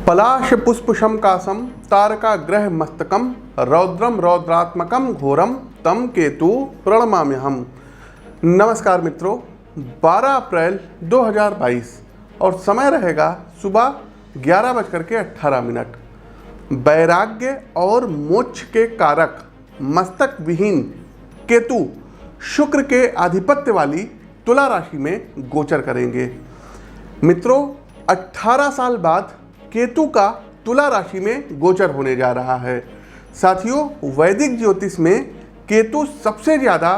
पलाश पुष्पशम कासम तारका ग्रह मस्तकम रौद्रम रौद्रात्मकम घोरम तम केतु प्रणमाम्यहम। नमस्कार मित्रों, 12 अप्रैल 2022 और समय रहेगा सुबह 11:18। वैराग्य और मोक्ष के कारक मस्तक विहीन केतु शुक्र के आधिपत्य वाली तुला राशि में गोचर करेंगे। मित्रों, 18 साल बाद केतु का तुला राशि में गोचर होने जा रहा है। साथियों, वैदिक ज्योतिष में केतु सबसे ज़्यादा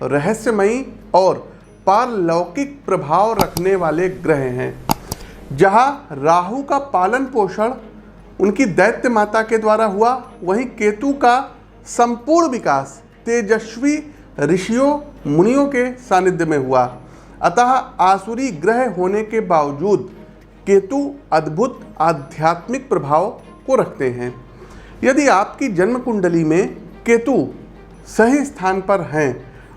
रहस्यमयी और पारलौकिक प्रभाव रखने वाले ग्रह हैं। जहां राहु का पालन पोषण उनकी दैत्य माता के द्वारा हुआ, वहीं केतु का संपूर्ण विकास तेजस्वी ऋषियों मुनियों के सानिध्य में हुआ। अतः आसुरी ग्रह होने के बावजूद केतु अद्भुत आध्यात्मिक प्रभाव को रखते हैं। यदि आपकी जन्म कुंडली में केतु सही स्थान पर हैं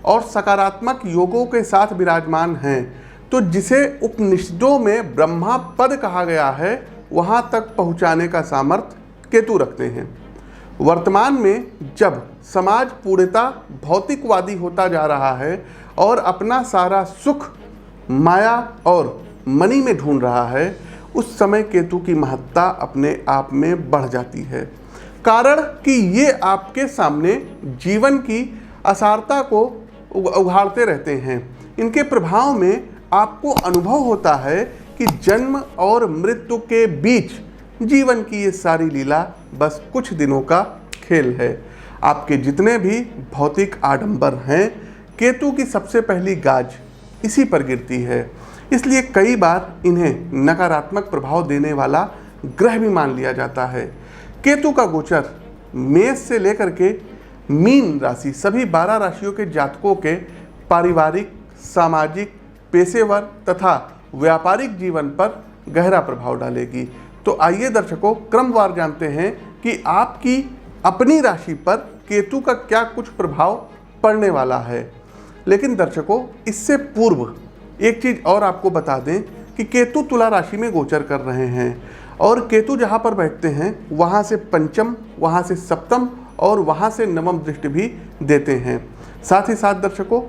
और सकारात्मक योगों के साथ विराजमान हैं, तो जिसे उपनिषदों में ब्रह्मा पद कहा गया है, वहां तक पहुंचाने का सामर्थ्य केतु रखते हैं। वर्तमान में जब समाज पूर्णतः भौतिकवादी होता जा रहा है और अपना सारा सुख माया और मनी में ढूंढ रहा है, उस समय केतु की महत्ता अपने आप में बढ़ जाती है। कारण कि ये आपके सामने जीवन की असारता को उघाड़ते रहते हैं। इनके प्रभाव में आपको अनुभव होता है कि जन्म और मृत्यु के बीच जीवन की ये सारी लीला बस कुछ दिनों का खेल है। आपके जितने भी भौतिक आडंबर हैं, केतु की सबसे पहली गाज इसी पर गिरती है। इसलिए कई बार इन्हें नकारात्मक प्रभाव देने वाला ग्रह भी मान लिया जाता है। केतु का गोचर मेष से लेकर के मीन राशि सभी 12 राशियों के जातकों के पारिवारिक, सामाजिक, पेशेवर तथा व्यापारिक जीवन पर गहरा प्रभाव डालेगी। तो आइए दर्शकों, क्रमवार जानते हैं कि आपकी अपनी राशि पर केतु का क्या कुछ प्रभाव पड़ने वाला है। लेकिन दर्शकों, इससे पूर्व एक चीज़ और आपको बता दें कि केतु तुला राशि में गोचर कर रहे हैं और केतु जहाँ पर बैठते हैं वहाँ से पंचम, वहाँ से सप्तम और वहाँ से नवम दृष्टि भी देते हैं। साथ ही साथ दर्शकों,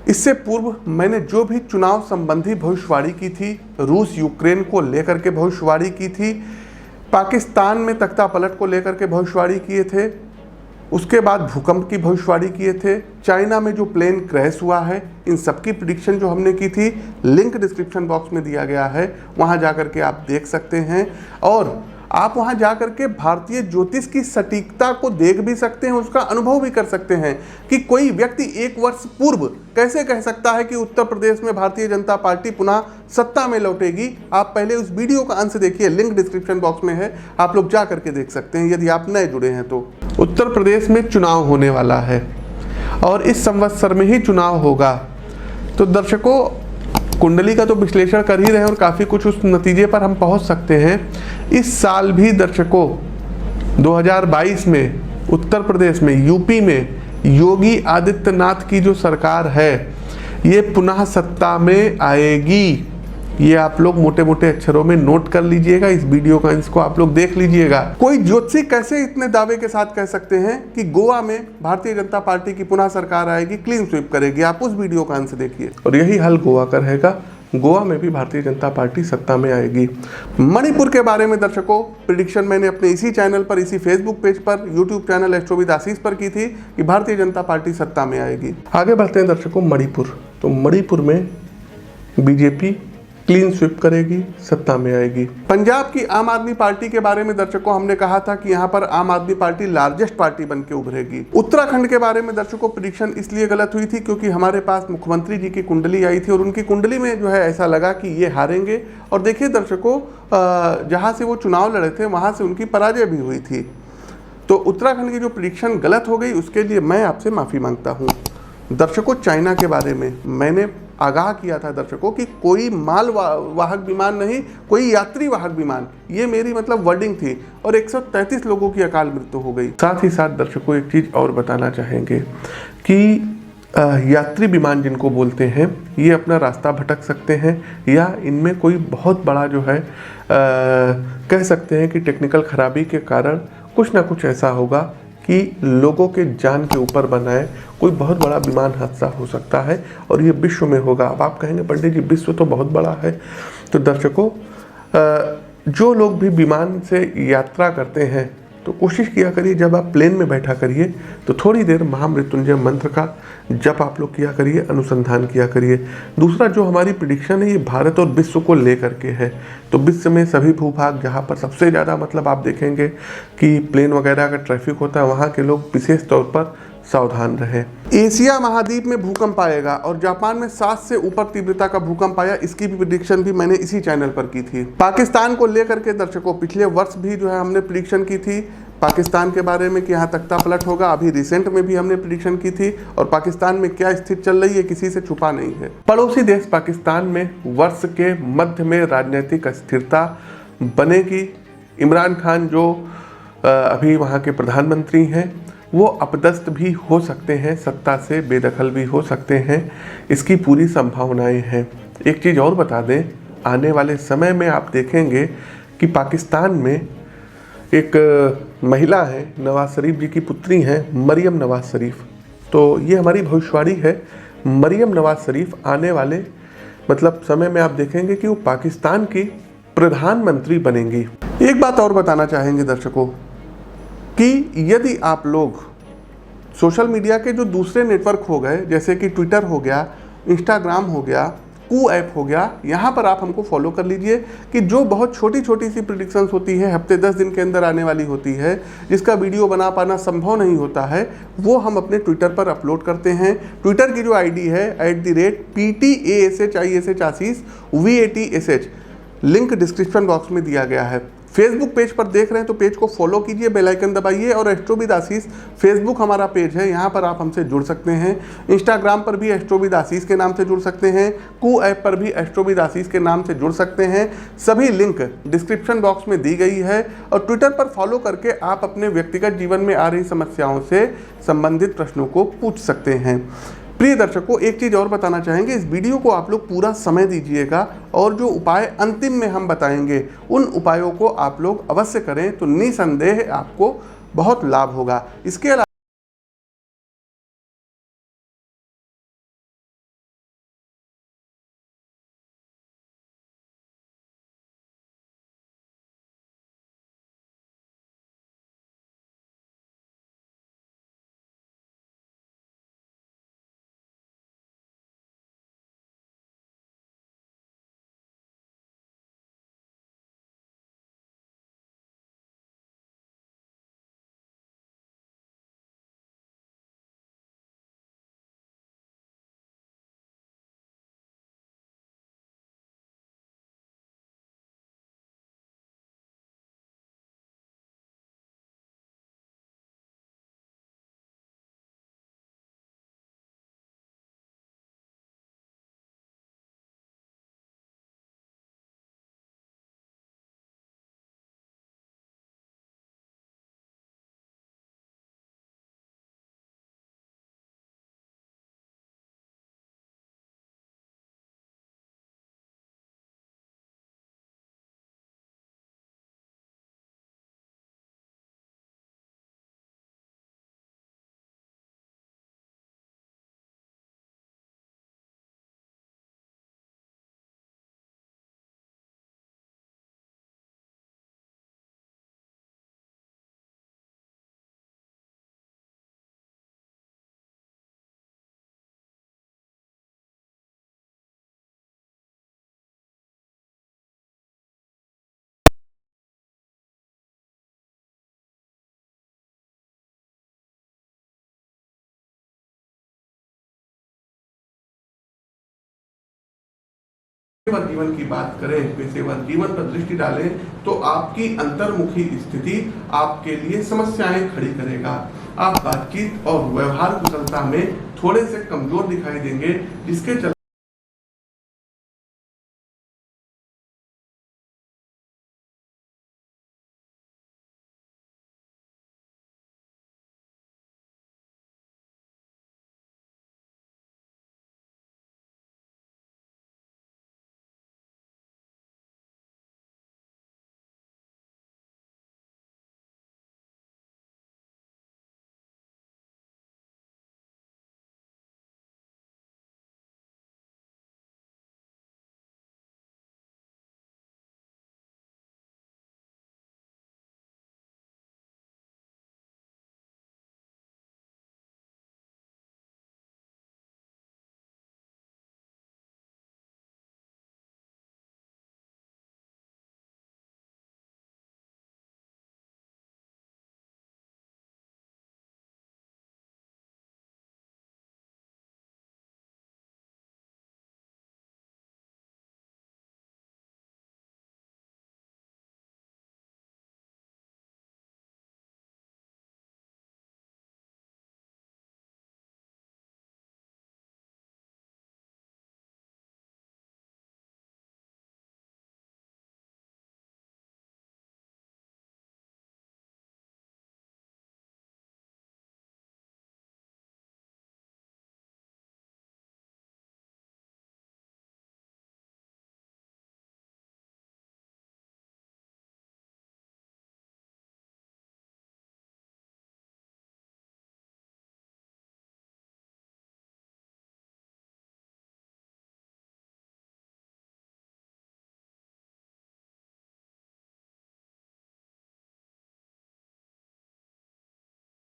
इससे पूर्व मैंने जो भी चुनाव संबंधी भविष्यवाणी की थी, रूस यूक्रेन को लेकर के भविष्यवाणी की थी, पाकिस्तान में तख्ता पलट को लेकर के भविष्यवाणी किए थे, उसके बाद भूकंप की भविष्यवाणी किए थे, चाइना में जो प्लेन क्रैश हुआ है, इन सब की प्रिडिक्शन जो हमने की थी, लिंक डिस्क्रिप्शन बॉक्स में दिया गया है, वहां जाकर के आप देख सकते हैं। और आप वहां जाकर के भारतीय ज्योतिष की सटीकता को देख भी सकते हैं, उसका अनुभव भी कर सकते हैं कि कोई व्यक्ति 1 वर्ष पूर्व कैसे कह सकता है कि उत्तर प्रदेश में भारतीय जनता पार्टी पुनः सत्ता में लौटेगी। आप पहले उस वीडियो का अंश देखिए, लिंक डिस्क्रिप्शन बॉक्स में है, आप लोग जा करके देख सकते हैं यदि आप नए जुड़े हैं तो। उत्तर प्रदेश में चुनाव होने वाला है और इस संवत्सर में ही चुनाव होगा। तो दर्शकों, कुंडली का तो विश्लेषण कर ही रहे हैं और काफ़ी कुछ उस नतीजे पर हम पहुंच सकते हैं। इस साल भी दर्शकों 2022 में उत्तर प्रदेश में, यूपी में योगी आदित्यनाथ की जो सरकार है, ये पुनः सत्ता में आएगी। ये आप लोग मोटे मोटे अक्षरों में नोट कर लीजिएगा, इस वीडियो का इसको आप लोग देख लीजिएगा। कोई ज्योतिषी कैसे इतने दावे के साथ कह सकते हैं कि गोवा में भारतीय जनता पार्टी की पुनः सरकार आएगी, क्लीन स्वीप करेगी? आप उस वीडियो का अंश देखिए और यही हाल गोवा का रहेगा। गोवा में भी भारतीय जनता पार्टी सत्ता में आएगी। मणिपुर के बारे में दर्शकों प्रिडिक्शन मैंने अपने इसी चैनल पर, इसी फेसबुक पेज पर, यूट्यूब चैनल एस्ट्रो विद आशीष पर की थी कि भारतीय जनता पार्टी सत्ता में आएगी। आगे बढ़ते हैं दर्शकों, मणिपुर। तो मणिपुर में बीजेपी क्लीन स्वीप करेगी, सत्ता में आएगी। पंजाब की आम आदमी पार्टी के बारे में दर्शकों हमने कहा था कि यहाँ पर आम आदमी पार्टी लार्जेस्ट पार्टी बन के उभरेगी। उत्तराखंड के बारे में दर्शकों प्रेडिक्शन इसलिए गलत हुई थी क्योंकि हमारे पास मुख्यमंत्री जी की कुंडली आई थी और उनकी कुंडली में जो है ऐसा लगा कि ये हारेंगे। और देखिए दर्शकों, जहाँ से वो चुनाव लड़े थे वहाँ से उनकी पराजय भी हुई थी। तो उत्तराखंड की जो प्रेडिक्शन गलत हो गई, उसके लिए मैं आपसे माफ़ी मांगता हूँ। दर्शकों, चाइना के बारे में मैंने आगाह किया था दर्शकों कि कोई माल वाहक विमान नहीं, कोई यात्री वाहक विमान, ये मेरी मतलब वर्डिंग थी और 133 लोगों की अकाल मृत्यु हो गई। साथ ही साथ दर्शकों एक चीज़ और बताना चाहेंगे कि यात्री विमान जिनको बोलते हैं ये अपना रास्ता भटक सकते हैं या इनमें कोई बहुत बड़ा जो है कह सकते हैं कि टेक्निकल खराबी के कारण कुछ ना कुछ ऐसा होगा कि लोगों के जान के ऊपर बनाए कोई बहुत बड़ा विमान हादसा हो सकता है और ये विश्व में होगा। अब आप कहेंगे पंडित जी विश्व तो बहुत बड़ा है। तो दर्शकों, जो लोग भी विमान से यात्रा करते हैं तो कोशिश किया करिए, जब आप प्लेन में बैठा करिए तो थोड़ी देर महामृत्युंजय मंत्र का जप आप लोग किया करिए, अनुसंधान किया करिए। दूसरा, जो हमारी प्रिडिक्शन है ये भारत और विश्व को लेकर के है। तो विश्व में सभी भूभाग जहाँ पर सबसे ज़्यादा मतलब आप देखेंगे कि प्लेन वगैरह का ट्रैफिक होता है, वहाँ के लोग विशेष तौर पर सावधान रहें। एशिया महाद्वीप में भूकंप आएगा और जापान में 7 से ऊपर तीव्रता का भूकंप आया, इसकी भी प्रिडिक्शन भी मैंने इसी चैनल पर की थी। पाकिस्तान को लेकर के दर्शकों पिछले वर्ष भी जो है हमने प्रिडिक्शन की थी पाकिस्तान के बारे में कि यहाँ तख्ता पलट होगा। अभी रिसेंट में भी हमने प्रिडिक्शन की थी और पाकिस्तान में क्या स्थिति चल रही है किसी से छुपा नहीं है। पड़ोसी देश पाकिस्तान में वर्ष के मध्य में राजनीतिक अस्थिरता बनेगी। इमरान खान जो अभी वहाँ के प्रधानमंत्री हैं वो अपदस्थ भी हो सकते हैं, सत्ता से बेदखल भी हो सकते हैं, इसकी पूरी संभावनाएं हैं। एक चीज़ और बता दें, आने वाले समय में आप देखेंगे कि पाकिस्तान में एक महिला है, नवाज शरीफ जी की पुत्री हैं, मरियम नवाज शरीफ। तो ये हमारी भविष्यवाणी है, मरियम नवाज शरीफ आने वाले मतलब समय में आप देखेंगे कि वो पाकिस्तान की प्रधानमंत्री बनेंगी। एक बात और बताना चाहेंगे दर्शकों कि यदि आप लोग सोशल मीडिया के जो दूसरे नेटवर्क हो गए जैसे कि ट्विटर हो गया, इंस्टाग्राम हो गया, कू ऐप हो गया, यहाँ पर आप हमको फॉलो कर लीजिए कि जो बहुत छोटी छोटी सी प्रिडिक्शंस होती है, हफ्ते 10 दिन के अंदर आने वाली होती है, जिसका वीडियो बना पाना संभव नहीं होता है, वो हम अपने ट्विटर पर अपलोड करते हैं। ट्विटर की जो आईडी है @PTASHISH VATSH, link description box में दिया गया है। फेसबुक पेज पर देख रहे हैं तो पेज को फॉलो कीजिए, बेल आइकन दबाइए और एस्ट्रोविद आशीष फेसबुक हमारा पेज है, यहाँ पर आप हमसे जुड़ सकते हैं। इंस्टाग्राम पर भी एस्ट्रोविद आशीष के नाम से जुड़ सकते हैं, कू ऐप पर भी एस्ट्रोविद आशीष के नाम से जुड़ सकते हैं। सभी लिंक डिस्क्रिप्शन बॉक्स में दी गई है और ट्विटर पर फॉलो करके आप अपने व्यक्तिगत जीवन में आ रही समस्याओं से संबंधित प्रश्नों को पूछ सकते हैं। प्रिय दर्शकों, एक चीज़ और बताना चाहेंगे, इस वीडियो को आप लोग पूरा समय दीजिएगा और जो उपाय अंतिम में हम बताएंगे उन उपायों को आप लोग अवश्य करें तो निसंदेह आपको बहुत लाभ होगा। इसके अलावा पेशेवर जीवन की बात करें, पेशेवर जीवन पर दृष्टि डालें तो आपकी अंतर्मुखी स्थिति आपके लिए समस्याएं खड़ी करेगा। आप बातचीत और व्यवहार कुशलता में थोड़े से कमजोर दिखाई देंगे, जिसके चलते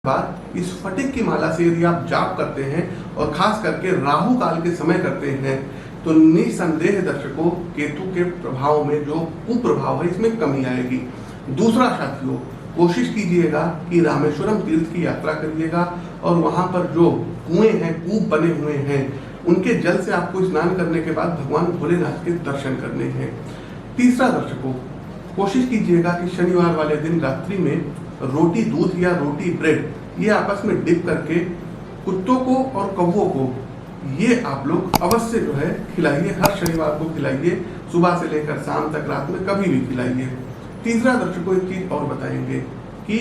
बाद इस फटिक की माला से यदि आप जाप करते हैं और खास करके राहु काल के समय करते हैं तो निसंदेह दर्शकों केतु के प्रभाव में जो कुप्रभाव है इसमें कमी आएगी। दूसरा साथियों, कोशिश कीजिएगा कि रामेश्वरम तीर्थ की यात्रा करिएगा और वहां पर जो कुएं हैं, कूप बने हुए हैं, उनके जल से आपको स्नान करने के बाद भगवान भोलेनाथ के दर्शन करने हैं। तीसरा दर्शकों, कोशिश कीजिएगा कि शनिवार वाले दिन रात्रि में रोटी दूध या रोटी ब्रेड ये आपस में डिप करके कुत्तों को और कौवों को ये आप लोग अवश्य जो है खिलाइए। हर शनिवार को खिलाइए, सुबह से लेकर शाम तक, रात में कभी भी खिलाइए। तीसरा दर्शकों, एक चीज और बताएंगे कि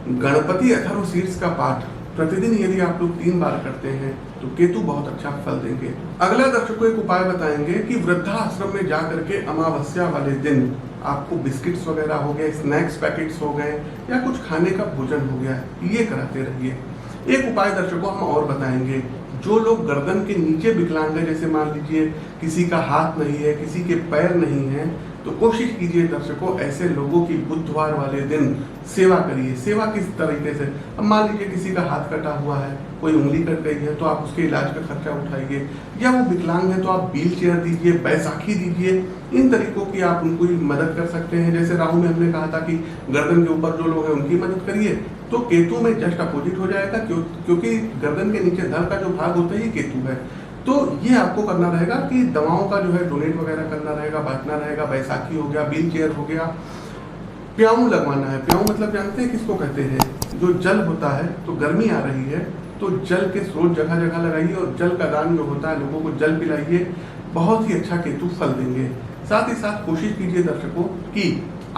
गणपति अथर्वशीर्ष का पाठ प्रतिदिन यदि आप लोग 3 बार करते हैं तो केतु बहुत अच्छा फल देंगे। अगला दर्शकों एक उपाय बताएंगे कि वृद्धाश्रम में जाकर के अमावस्या वाले दिन आपको बिस्किट्स वगैरह हो गए, स्नैक्स पैकेट्स हो गए या कुछ खाने का भोजन हो गया, ये कराते रहिए। एक उपाय दर्शकों हम और बताएंगे, जो लोग गर्दन के नीचे विकलांग है, जैसे मान लीजिए किसी का हाथ नहीं है, किसी के पैर नहीं है, तो कोशिश कीजिए दर्शकों ऐसे लोगों की बुधवार वाले दिन सेवा करिए। सेवा किस तरीके से, अब मान लीजिए किसी का हाथ कटा हुआ है, कोई उंगली कट गई है, तो आप उसके इलाज का खर्चा उठाइए, या वो विकलांग है तो आप व्हील चेयर दीजिए, बैसाखी दीजिए। इन तरीकों की आप उनको मदद कर सकते हैं। जैसे राहु में हमने कहा था कि गर्दन के ऊपर जो लोग हैं उनकी मदद करिए, तो केतु में जस्ट अपोजिट हो जाएगा, क्योंकि गर्दन के नीचे धड़ का जो भाग होता है ये केतु है। तो ये आपको करना रहेगा कि दवाओं का जो है डोनेट वगैरह करना रहेगा, बांटना रहेगा। बैसाखी हो गया, व्हील चेयर हो गया, प्याऊ लगवाना है। प्याऊ मतलब जानते हैं किसको कहते हैं? जो जल होता है, तो गर्मी आ रही है तो जल के स्रोत जगह जगह लगाइए और जल का दान जो होता है लोगों को जल पिलाइए, बहुत ही अच्छा केतु फल देंगे। साथ ही साथ कोशिश कीजिए दर्शकों कि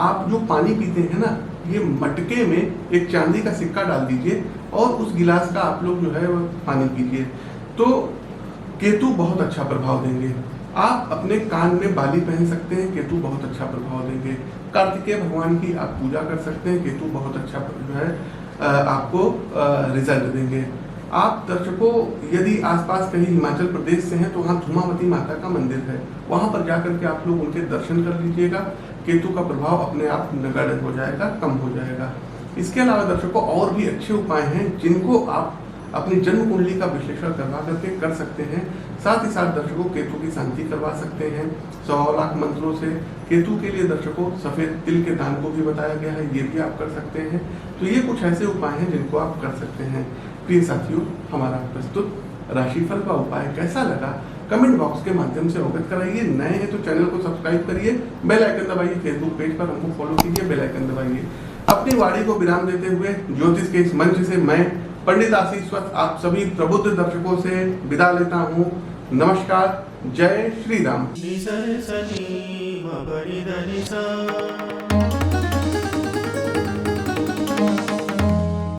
आप जो पानी पीते हैं ना, ये मटके में एक चांदी का सिक्का डाल दीजिए और उस गिलास का आप लोग जो है वो पानी पीजिए, तो केतु बहुत अच्छा प्रभाव देंगे। आप अपने कान में बाली पहन सकते हैं, केतु बहुत अच्छा प्रभाव देंगे। कार्तिकेय भगवान की आप पूजा कर सकते हैं, केतु बहुत अच्छा जो है आपको रिजल्ट देंगे। आप दर्शकों यदि आसपास कहीं हिमाचल प्रदेश से हैं तो वहाँ धूमावती माता का मंदिर है, वहाँ पर जाकर के आप लोग उनके दर्शन कर लीजिएगा। केतु का प्रभाव अपने आप नगण्य हो जाएगा, कम हो जाएगा। इसके अलावा दर्शकों और भी अच्छे उपाय हैं जिनको आप अपनी जन्म कुंडली का विश्लेषण करवा करके कर सकते हैं। साथ ही साथ दर्शकों केतु की शांति करवा सकते हैं 100 लाख मंत्रों से। केतु के लिए दर्शकों सफेद तिल के दान को भी बताया गया है, ये भी आप कर सकते हैं। तो ये कुछ ऐसे उपाय हैं जिनको आप कर सकते हैं। प्रिय साथियों, हमारा प्रस्तुत राशिफल का उपाय कैसा लगा कमेंट बॉक्स के माध्यम से अवगत कराइए। नए हैं तो चैनल को सब्सक्राइब करिए, बेल आइकन दबाइए, फेसबुक पेज पर हमको फॉलो कीजिए, बेल आइकन दबाइए। अपनी वाणी को विराम देते हुए ज्योतिष के इस मंच से मैं पंडित आशीष वत्स आप सभी प्रबुद्ध दर्शकों से विदा लेता हूँ। नमस्कार, जय श्री राम।